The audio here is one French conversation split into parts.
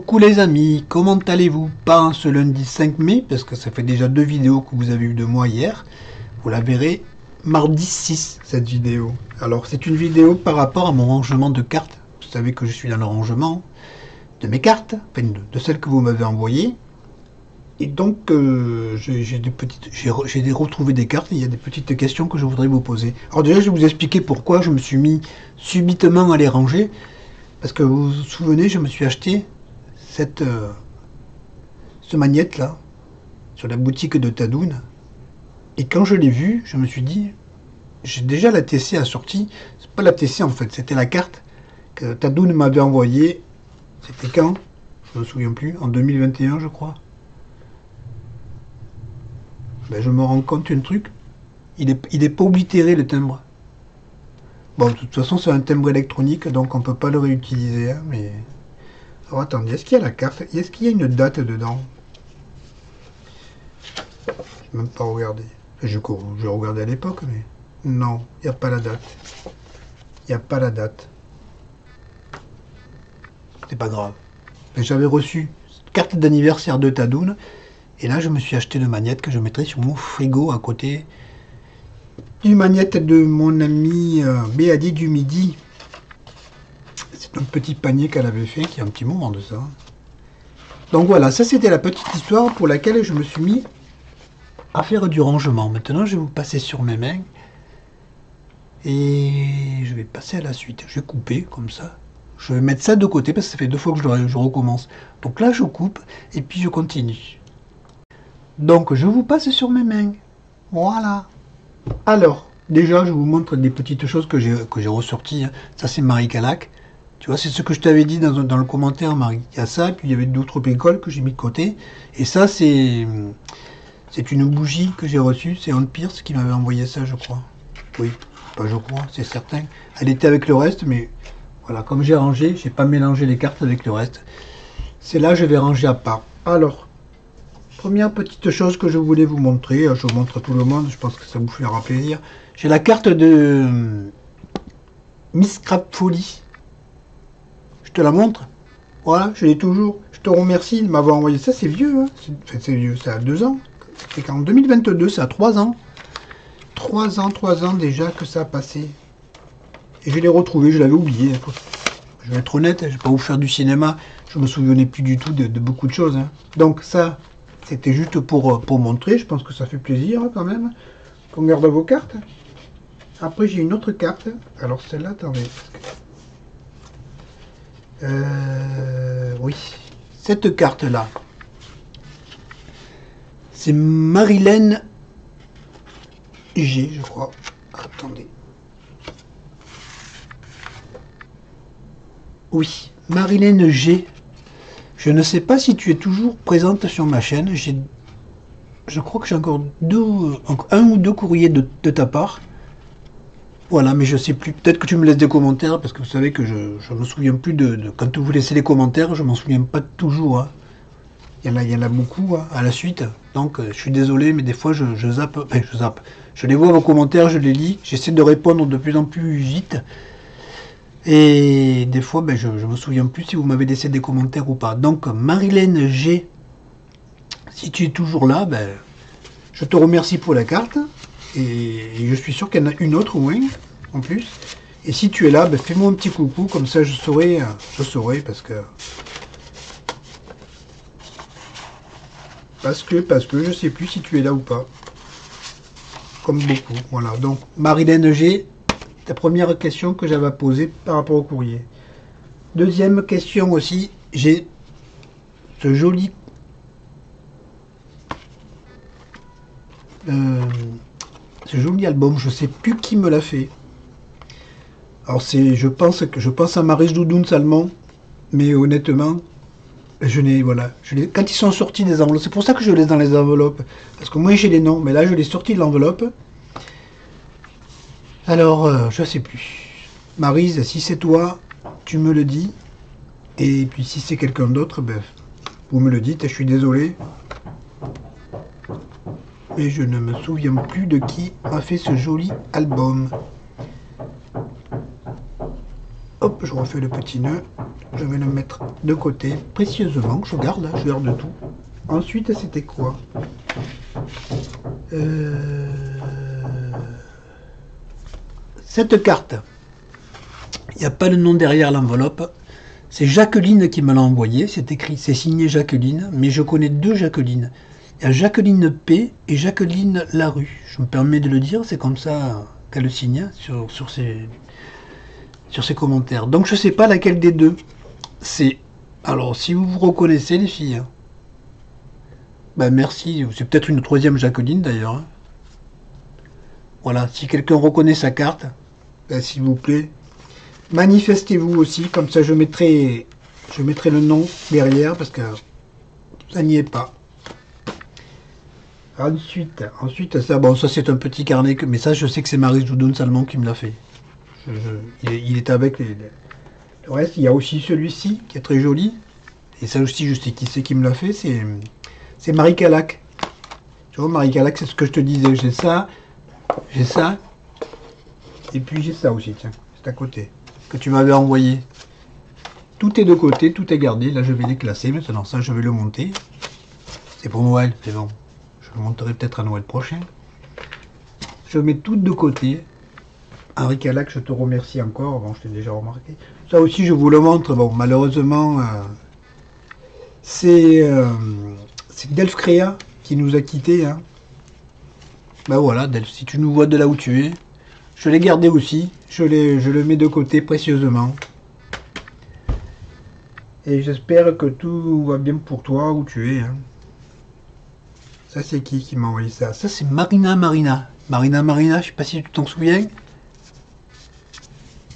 Coucou les amis, comment allez-vous? Pas en ce lundi 5 mai, parce que ça fait déjà 2 vidéos que vous avez eues de moi hier. Vous la verrez mardi 6, cette vidéo. Alors c'est une vidéo par rapport à mon rangement de cartes. Vous savez que je suis dans le rangement de mes cartes, enfin de celles que vous m'avez envoyées. Et donc j'ai retrouvé des cartes et il y a des petites questions que je voudrais vous poser. Alors déjà je vais vous expliquer pourquoi je me suis mis subitement à les ranger. Parce que vous vous souvenez, je me suis acheté ce magnète là sur la boutique de Tadoun, et quand je l'ai vu, je me suis dit, j'ai déjà la TC assortie. C'est pas la TC en fait, c'était la carte que Tadoun m'avait envoyée. C'était quand? Je me souviens plus, en 2021 je crois. Ben, je me rends compte d'un truc, il est pas oblitéré le timbre. Bon, de toute façon c'est un timbre électronique, donc on peut pas le réutiliser, hein, mais... Alors attendez, est-ce qu'il y a la carte? Est-ce qu'il y a une date dedans? Je n'ai même pas regardé. J'ai regardé à l'époque, mais... Non, il n'y a pas la date. Il n'y a pas la date. C'est pas grave. J'avais reçu une carte d'anniversaire de Tadoun, et là je me suis acheté le magnète que je mettrai sur mon frigo à côté du magnète de mon ami Béadi du Midi. C'est un petit panier qu'elle avait fait, qui a un petit moment de ça. Donc voilà, ça c'était la petite histoire pour laquelle je me suis mis à faire du rangement. Maintenant je vais vous passer sur mes mains et je vais passer à la suite. Je vais couper comme ça. Je vais mettre ça de côté parce que ça fait 2 fois que je recommence. Donc là je coupe et puis je continue. Donc je vous passe sur mes mains. Voilà. Alors, déjà je vous montre des petites choses que j'ai ressorties. Ça c'est Marie Calac. Tu vois, c'est ce que je t'avais dit dans le commentaire, Marie. Il y a ça, puis il y avait d'autres bricoles que j'ai mis de côté. Et ça, c'est une bougie que j'ai reçue. C'est Anne Pierce qui m'avait envoyé ça, je crois. Oui, pas je crois, c'est certain. Elle était avec le reste, mais voilà, comme j'ai rangé, j'ai pas mélangé les cartes avec le reste. C'est là, je vais ranger à part. Alors, première petite chose que je voulais vous montrer. Je vous montre à tout le monde, je pense que ça vous fera plaisir. J'ai la carte de Miss Crap Folly. Je te la montre. Voilà, je l'ai toujours. Je te remercie de m'avoir envoyé ça. C'est vieux, hein. C'est vieux, ça a 2 ans. C'est qu'en 2022, ça a 3 ans. 3 ans déjà que ça a passé. Et je l'ai retrouvé, je l'avais oublié. Je vais être honnête, je vais pas vous faire du cinéma. Je me souvenais plus du tout de beaucoup de choses, hein. Donc ça, c'était juste pour montrer. Je pense que ça fait plaisir, hein, quand même. Qu'on garde vos cartes. Après, j'ai une autre carte. Alors celle-là, attendez. Oui, cette carte-là, c'est Marilène G, je crois. Attendez. Oui, Marilène G. Je ne sais pas si tu es toujours présente sur ma chaîne. Je crois que j'ai encore un ou deux courriers de ta part. Voilà, mais je sais plus. Peut-être que tu me laisses des commentaires, parce que vous savez que je me souviens plus quand vous laissez les commentaires, je m'en souviens pas toujours, hein. Il y en a beaucoup, hein, à la suite. Donc je suis désolé, mais des fois je zappe. Enfin, je zappe. Je les vois vos commentaires, je les lis. J'essaie de répondre de plus en plus vite. Et des fois, je me souviens plus si vous m'avez laissé des commentaires ou pas. Donc Marilène G, si tu es toujours là, je te remercie pour la carte. Et je suis sûr qu'il y en a une autre au moins, en plus. Et si tu es là, fais-moi un petit coucou, comme ça je saurai parce que je sais plus si tu es là ou pas. Comme beaucoup, voilà. Donc, Marilène G, ta première question que j'avais à poser par rapport au courrier. Deuxième question aussi, j'ai ce joli... ce joli album, je sais plus qui me l'a fait. Alors je pense à Maris Doudoun Salmon, mais honnêtement, quand ils sont sortis des enveloppes, c'est pour ça que je les laisse dans les enveloppes, parce que moi j'ai les noms, mais là je les sortis de l'enveloppe. Alors je sais plus. Maryse, si c'est toi, tu me le dis, et puis si c'est quelqu'un d'autre, vous me le dites, et je suis désolé. Et je ne me souviens plus de qui a fait ce joli album. Hop, je refais le petit nœud. Je vais le mettre de côté précieusement. Je garde tout. Ensuite, c'était quoi? Cette carte, il n'y a pas le nom derrière l'enveloppe. C'est Jacqueline qui me l'a envoyé. C'est écrit, c'est signé Jacqueline, mais je connais deux Jacqueline. Il y a Jacqueline P et Jacqueline Larue. Je me permets de le dire, c'est comme ça qu'elle le signe sur ses commentaires. Donc je ne sais pas laquelle des deux c'est. Alors si vous vous reconnaissez les filles, ben merci. C'est peut-être une troisième Jacqueline d'ailleurs. Voilà, si quelqu'un reconnaît sa carte, ben, s'il vous plaît, manifestez-vous aussi, comme ça je mettrai le nom derrière parce que ça n'y est pas. Ensuite ça, bon, ça c'est un petit carnet, mais ça je sais que c'est Marie Joudoun Salmon qui me l'a fait. Il est avec le reste. Il y a aussi celui-ci qui est très joli, et ça aussi je sais qui c'est qui me l'a fait, c'est Marie Calac. Tu vois, Marie Calac, c'est ce que je te disais, j'ai ça, et puis j'ai ça aussi, tiens, c'est à côté, que tu m'avais envoyé. Tout est de côté, tout est gardé. Là je vais les classer maintenant, ça je vais le monter. C'est pour Noël, c'est bon. Je le monterai peut-être à Noël prochain. Je mets tout de côté. Henri Calac, je te remercie encore. Bon, je t'ai déjà remarqué. Ça aussi, je vous le montre. Bon, malheureusement, c'est Delph Créa qui nous a quittés. Hein. Ben voilà, Delph, si tu nous vois de là où tu es, je l'ai gardé aussi. Je le mets de côté précieusement. Et j'espère que tout va bien pour toi où tu es. Hein. Ça, c'est qui m'a envoyé ça? Ça, c'est Marina, je sais pas si tu t'en souviens.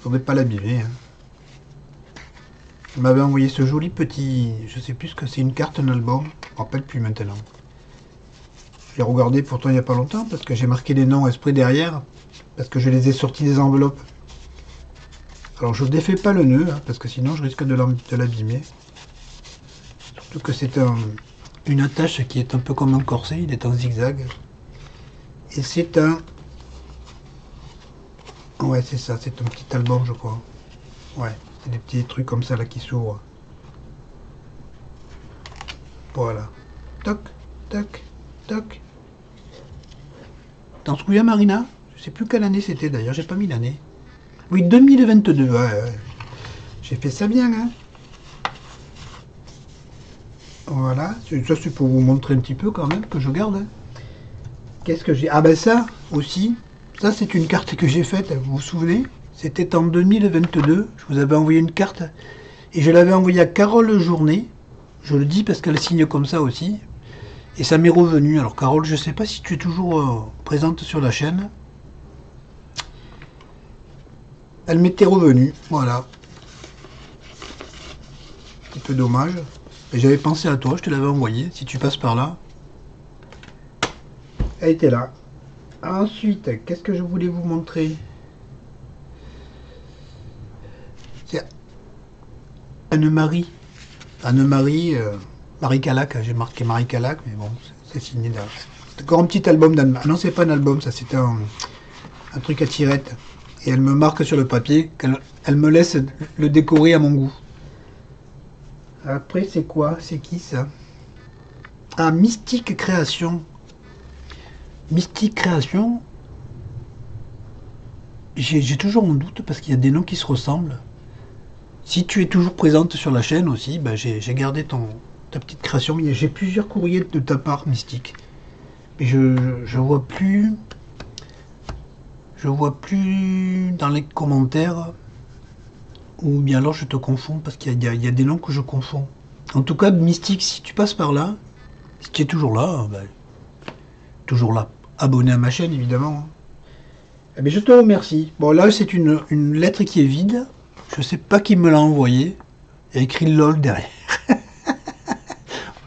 Faudrait pas l'abîmer. Hein. Elle m'avait envoyé ce joli petit... Je sais plus ce que c'est, une carte, un album. Je me rappelle plus maintenant. Je l'ai regardé pourtant il n'y a pas longtemps parce que j'ai marqué les noms exprès derrière. Parce que je les ai sortis des enveloppes. Alors je défais pas le nœud, hein, parce que sinon je risque de l'abîmer. Surtout que c'est une attache qui est un peu comme un corset, il est en zigzag. Et c'est un... Ouais, c'est ça, c'est un petit album, je crois. Ouais, c'est des petits trucs comme ça là qui s'ouvrent. Voilà. Toc, toc, toc. T'en souviens, Marina? Je sais plus quelle année c'était d'ailleurs, j'ai pas mis l'année. Oui, 2022, ouais. J'ai fait ça bien, hein. Voilà, ça c'est pour vous montrer un petit peu quand même que je garde. Hein. Qu'est-ce que j'ai? Ah ben ça aussi. Ça, c'est une carte que j'ai faite, vous vous souvenez? C'était en 2022, je vous avais envoyé une carte, et je l'avais envoyée à Carole Journet, je le dis parce qu'elle signe comme ça aussi, et ça m'est revenu. Alors Carole, je ne sais pas si tu es toujours présente sur la chaîne. Elle m'était revenue, voilà. Un petit peu dommage, mais j'avais pensé à toi, je te l'avais envoyé, si tu passes par là. Elle était là. Ensuite, qu'est-ce que je voulais vous montrer? C'est Anne-Marie. Anne-Marie, Marie Calac, j'ai marqué Marie Calac, mais bon, c'est signé là. C'est encore un petit album d'Anne. Ah non, c'est pas un album, ça, c'est un truc à tirette. Et elle me marque sur le papier qu'elle me laisse le décorer à mon goût. Après, c'est quoi? C'est qui ça? Ah, Mystique Création. Mystique Création, j'ai toujours un doute parce qu'il y a des noms qui se ressemblent. Si tu es toujours présente sur la chaîne aussi, ben j'ai gardé ta petite création. J'ai plusieurs courriers de ta part, Mystique. Mais je vois plus dans les commentaires, ou bien alors je te confonds parce qu'il y a des noms que je confonds. En tout cas, Mystique, si tu passes par là, si tu es toujours là, ben, toujours là. Abonné à ma chaîne, évidemment. Eh bien, je te remercie. Bon, là, c'est une lettre qui est vide. Je sais pas qui me l'a envoyé. Il y a écrit LOL derrière.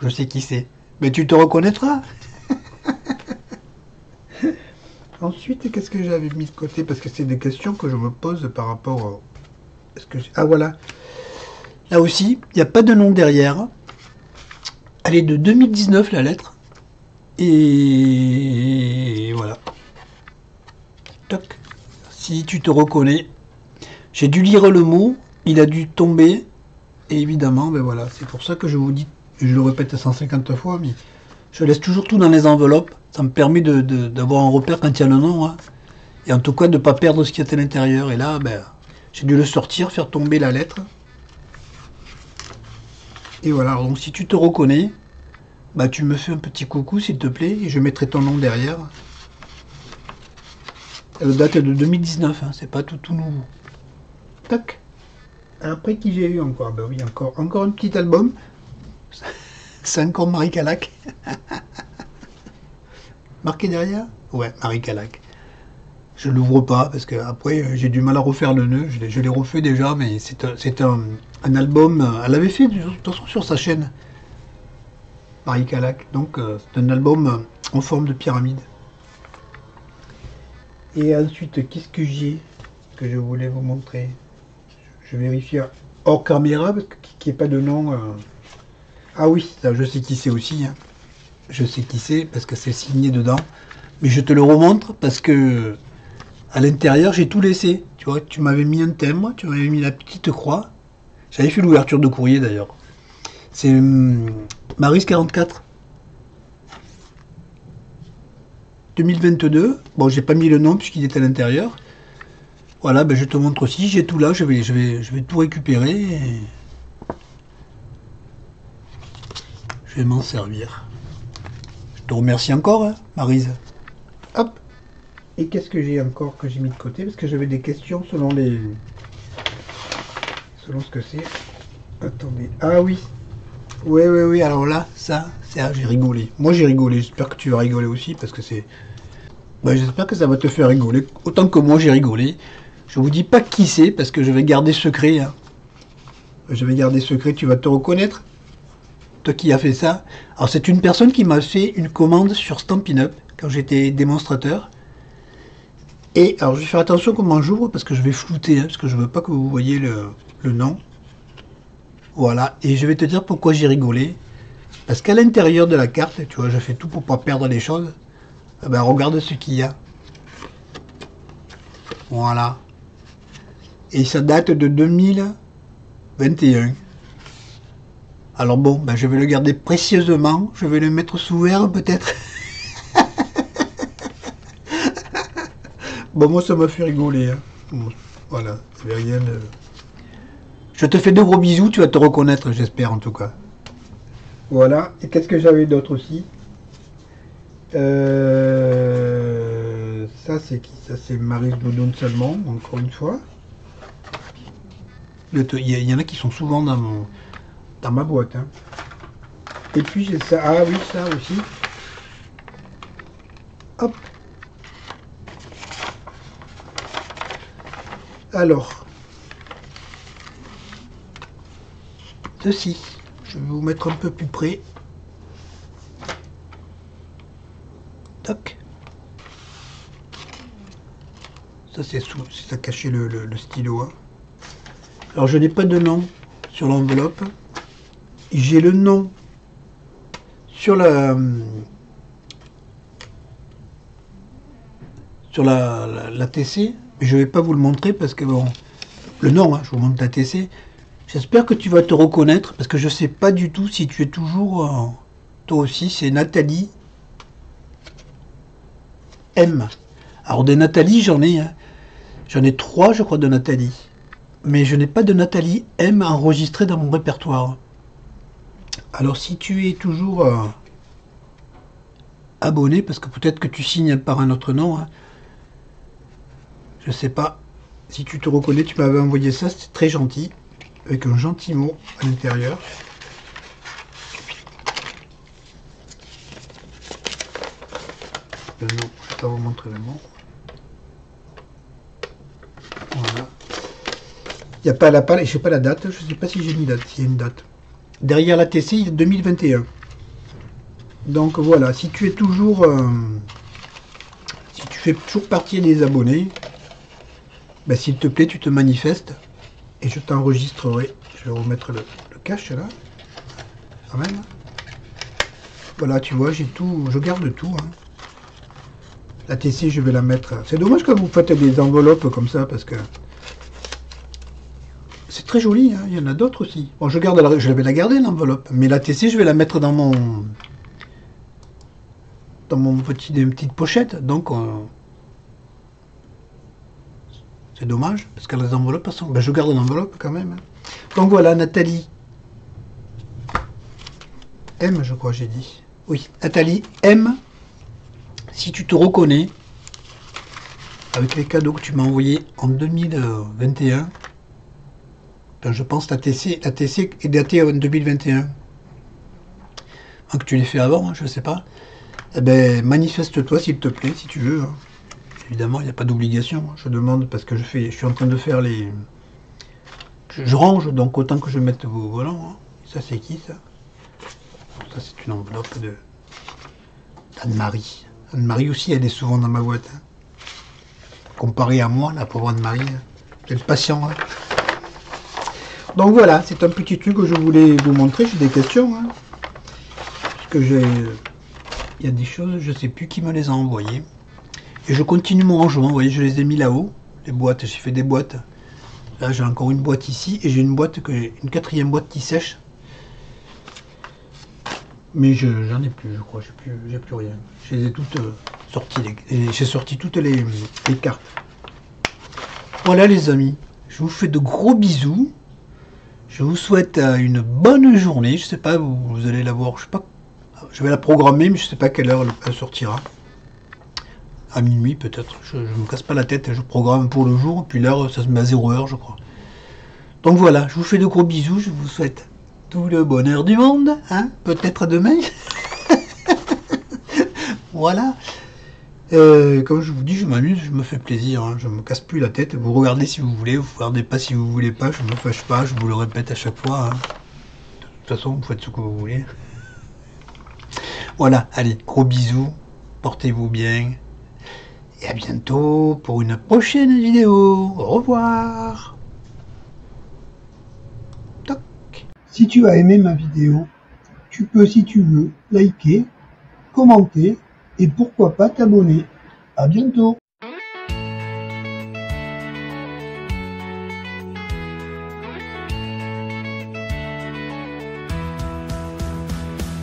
Je sais qui c'est. Mais tu te reconnaîtras. Ensuite, qu'est-ce que j'avais mis de côté? Parce que c'est des questions que je me pose par rapport au... Ah, voilà. Là aussi, il n'y a pas de nom derrière. Elle est de 2019, la lettre. Et voilà. Toc. Si tu te reconnais, j'ai dû lire le mot, il a dû tomber. Et évidemment, ben voilà, c'est pour ça que je vous dis, je le répète 150 fois, mais je laisse toujours tout dans les enveloppes. Ça me permet d'avoir un repère quand il y a le nom, hein. Et en tout cas, de ne pas perdre ce qu'il y a à l'intérieur. Et là, ben, j'ai dû le sortir, faire tomber la lettre. Et voilà, donc si tu te reconnais, bah tu me fais un petit coucou s'il te plaît, et je mettrai ton nom derrière. Elle date de 2019, hein, c'est pas tout nouveau. Tac. Après qui j'ai eu encore? Ben oui, encore un petit album. C'est encore Marie Calac. Marqué derrière? Ouais, Marie Calac. Je l'ouvre pas parce que après j'ai du mal à refaire le nœud. Je l'ai refait déjà, mais c'est un album. Elle avait fait de toute façon sur sa chaîne, Marie Calac. Donc c'est un album en forme de pyramide. Et ensuite, qu'est-ce que j'ai que je voulais vous montrer? Je vérifie hors caméra parce qu'il n'y ait pas de nom. Ah oui, ça, je sais qui c'est aussi, hein. Je sais qui c'est parce que c'est signé dedans. Mais je te le remontre parce que à l'intérieur, j'ai tout laissé. Tu vois, tu m'avais mis un thème, tu m'avais mis la petite croix. J'avais fait l'ouverture de courrier d'ailleurs. C'est Maris 44. 2022. Bon, j'ai pas mis le nom puisqu'il est à l'intérieur. Voilà, ben je te montre aussi. J'ai tout là. Je vais tout récupérer. Et je vais m'en servir. Je te remercie encore, hein, Maryse. Hop. Et qu'est-ce que j'ai encore que j'ai mis de côté? Parce que j'avais des questions selon ce que c'est. Attendez. Ah oui. Oui. Alors là, ça, j'ai rigolé. Moi, j'ai rigolé. J'espère que tu vas rigoler aussi parce que c'est... Ben, j'espère que ça va te faire rigoler. Autant que moi, j'ai rigolé. Je vous dis pas qui c'est parce que je vais garder secret, hein. Je vais garder secret. Tu vas te reconnaître? Toi qui as fait ça. Alors, c'est une personne qui m'a fait une commande sur Stampin' Up quand j'étais démonstrateur. Et alors, je vais faire attention comment j'ouvre parce que je vais flouter, hein, parce que je veux pas que vous voyez le nom. Voilà. Et je vais te dire pourquoi j'ai rigolé. Parce qu'à l'intérieur de la carte, tu vois, je fais tout pour pas perdre les choses. Eh ben, regarde ce qu'il y a. Voilà. Et ça date de 2021. Alors bon, ben, je vais le garder précieusement. Je vais le mettre sous verre peut-être. Bon, moi ça m'a fait rigoler, hein. Bon, voilà, c'est rien de... Je te fais de gros bisous, tu vas te reconnaître, j'espère en tout cas. Voilà, et qu'est-ce que j'avais d'autre aussi? Ça c'est qui? Ça c'est Maryse Doudoune seulement, encore une fois. Il y en a qui sont souvent dans ma boîte, hein. Et puis j'ai ça, ah oui, ça aussi. Hop. Alors, ceci, je vais vous mettre un peu plus près. Toc. Ça c'est ça cachait le stylo, hein. Alors je n'ai pas de nom sur l'enveloppe. J'ai le nom sur la TC, mais je ne vais pas vous le montrer parce que bon, le nom, hein, je vous montre la TC. J'espère que tu vas te reconnaître parce que je sais pas du tout si tu es toujours toi aussi. C'est Nathalie M. Alors des Nathalie, j'en ai, hein. J'en ai 3, je crois, de Nathalie. Mais je n'ai pas de Nathalie M enregistrée dans mon répertoire. Alors si tu es toujours abonné, parce que peut-être que tu signes par un autre nom, hein, je sais pas. Si tu te reconnais, tu m'avais envoyé ça, c'est très gentil, avec un gentil mot à l'intérieur. Le nom, je vais pas vous montrer le nom. Voilà. Il n'y a pas la je sais pas la date, je sais pas si j'ai mis date, s'il y a une date. Derrière la TC, il est 2021. Donc voilà, si tu es toujours, si tu fais toujours partie des abonnés, ben, s'il te plaît, tu te manifestes et je t'enregistrerai. Je vais remettre le cache là, quand même. Voilà, tu vois, j'ai tout, je garde tout, hein. La TC, je vais la mettre. C'est dommage que vous faites des enveloppes comme ça parce que très joli, hein. Il y en a d'autres aussi. Bon, je vais la garder l'enveloppe, mais la TC, je vais la mettre dans mon une petite pochette. Donc c'est dommage parce que les enveloppes sont. Ben, je garde l'enveloppe quand même. Hein. Donc voilà, Nathalie M, je crois, j'ai dit. Oui, Nathalie M. Si tu te reconnais avec les cadeaux que tu m'as envoyés en 2021. Ben, je pense que la TC est datée en 2021. Que tu l'aies fait avant, hein, je ne sais pas. Eh ben, manifeste-toi s'il te plaît, si tu veux. Hein. Évidemment, il n'y a pas d'obligation. Hein. Je demande parce que je suis en train de faire les... Je range, donc autant que je mette vos volants. Hein. Ça, c'est qui, ça? Ça, c'est une enveloppe de... Anne-Marie. Anne-Marie aussi, elle est souvent dans ma boîte. Hein. Comparé à moi, la pauvre Anne-Marie. Hein. Quel patient. Hein. Donc voilà, c'est un petit truc que je voulais vous montrer. J'ai des questions. Hein. Parce que il y a des choses, je ne sais plus qui me les a envoyées. Et je continue mon rangement. Vous voyez, je les ai mis là-haut. Les boîtes, j'ai fait des boîtes. Là, j'ai encore une boîte ici. Et j'ai une quatrième boîte qui sèche. Mais j'en ai plus, je crois. J'ai plus rien. Je les ai toutes sorties. J'ai sorti toutes les cartes. Voilà les amis. Je vous fais de gros bisous. Je vous souhaite une bonne journée. Je sais pas, vous allez la voir. Je sais pas. Je vais la programmer, mais je sais pas à quelle heure elle sortira. À minuit peut-être. Je me casse pas la tête. Je programme pour le jour. Puis l'heure, ça se met à 0h, je crois. Donc voilà. Je vous fais de gros bisous. Je vous souhaite tout le bonheur du monde. Hein, peut-être à demain. Voilà. Comme je vous dis, je m'amuse, je me fais plaisir, hein, je me casse plus la tête. Vous regardez si vous voulez, vous regardez pas si vous voulez pas, je me fâche pas, je vous le répète à chaque fois. Hein. De toute façon, vous faites ce que vous voulez. Voilà, allez, gros bisous, portez-vous bien, et à bientôt pour une prochaine vidéo. Au revoir. Toc. Si tu as aimé ma vidéo, tu peux, si tu veux, liker, commenter, et pourquoi pas t'abonner. À bientôt.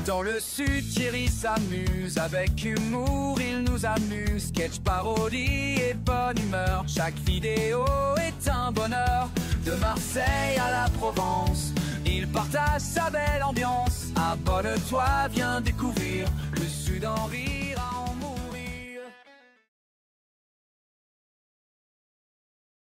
Dans le sud, Thierry s'amuse, avec humour il nous amuse. Sketch, parodie et bonne humeur, chaque vidéo est un bonheur. De Marseille à la Provence, il partage sa belle ambiance. Abonne-toi, viens découvrir le Sud en rire.